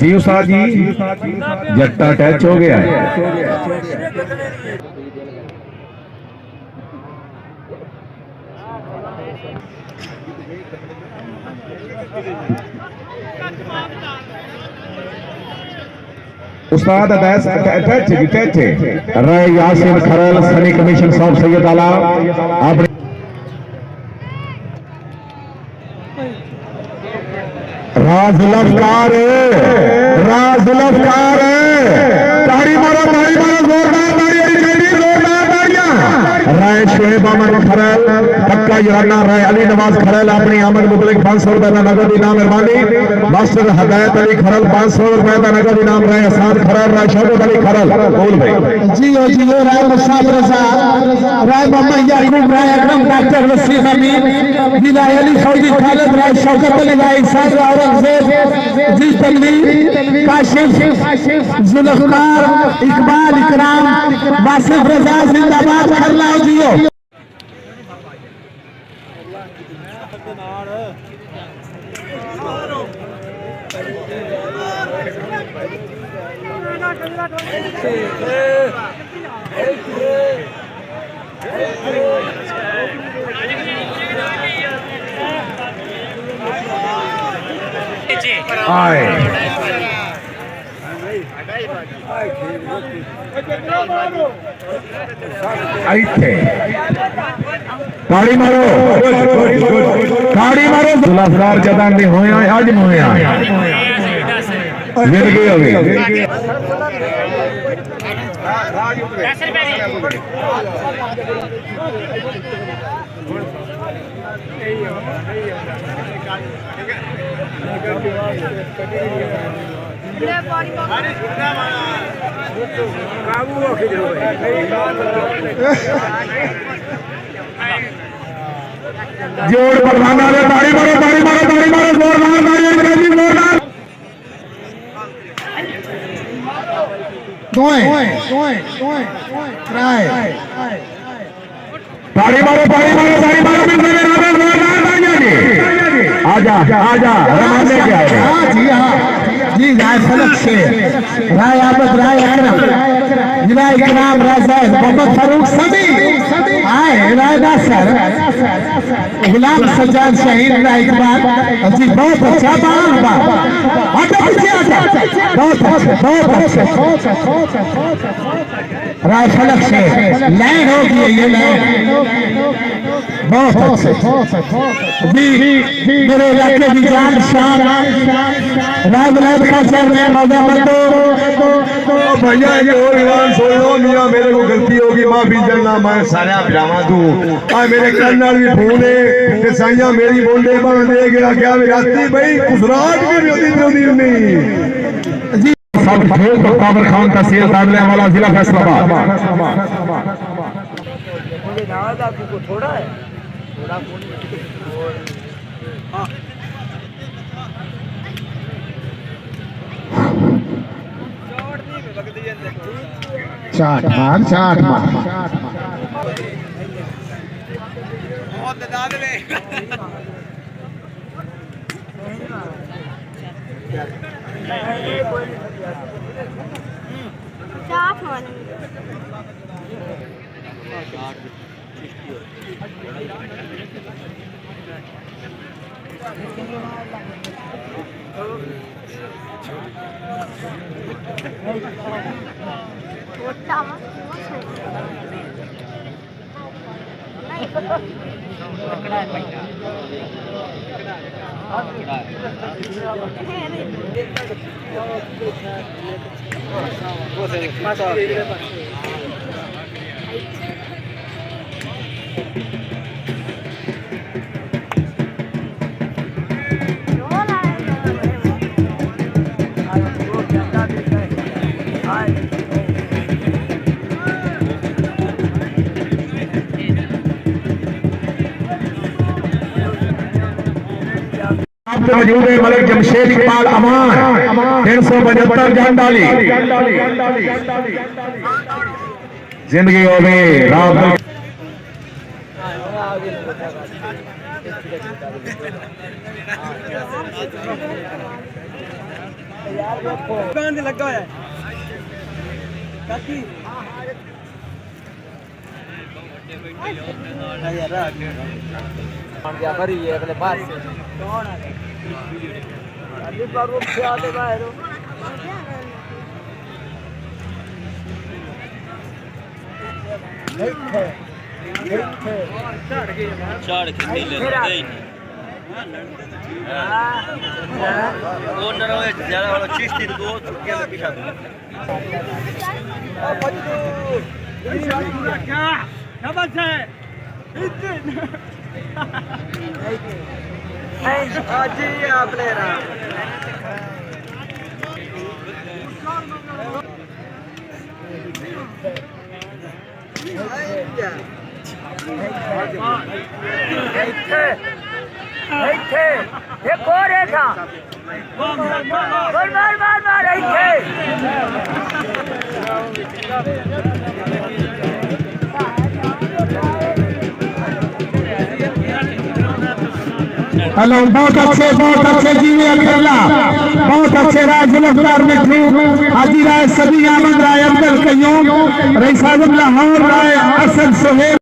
जी उस्ताद जी, जट्टा टच हो गया है। उस्ताद टच रहे यासिन खरल सनी कमीशन साहब सैयद आला आपने राज लफ्कार ताड़ी मारो जोरदार राय शोएब अमन खरल पक्का जुराना राय अली नवाज खरल अपनी आमद मुतलिक 500 रुपए का नगद इनाम मेहरबानी। मास्टर हदायत अली खरल 500 रुपए का नगद इनाम राय असाद खरल राय शौकत अली खरल बोल भाई जी राय मुसाफ रजा राय मोहम्मद याकूब राय अकरम डॉक्टर वसीम अमीन विलाय अली फौजी खालिद राय शौकत अली राय साद औरंगजेब जी तनवीर काशिफ जुल्फकार इकबाल इकराम वासिफ रजा जिंदाबाद खरला जियो। ताड़ी मारो जुलाफदार जदान दे होया आज मोया मिल गई होगी जोड़ प्रधान ताड़ी मारो जोरदार ताड़ी मारो आजा रमाने क्या जी हाँ जी राय फलक से राय आबद राय अकरम राय इकराम राय साहब मोहम्मद फारूक सभी आए राय नासर गुलाम सज्जाद शहीद राय इकबाल जी बहुत अच्छा बहुत राय फलक से लाइन हो गई ये लाइन बहुत अच्छे जी मेरे इलाके की जान शान राज का चेयरमैन भैया ये और ईमान सुन लो मियां मेरे को गलती होगी माफी जन्ना मैं सारा ब्रामा दूं आ मेरे कर्नल भी फोन है कि साइया मेरी बोंडे बन दे गया क्या राती भाई कुसराट भी होती नहीं जी सब खेल तो काबर खान का सील काबिल वाला जिला फैसलाबाद थोड़ा है चाट मार वक्त मौजूद है मलिक जमशेद इकबाल अमान 375 जान डाली जिंदगी हो गई राम दुकान लगा है काकी गया भरी है अगले बार से कौन है अभी बार वो क्या दे बाहर चढ़ के नीले गई वो न रहे ज्यादा वाला चिश्ती दो चुटकियां में पिछा दो क्या बात है आज ही आप ले रहा देखो रेखा मार मार मार मार हेलो बहुत अच्छे जीवे अकेला बहुत अच्छे राय जुल्फकार मिठू हाजी राय सभी आमद राय अब्दुल कयूम रईस आजम लाहौर राय असद सोहेल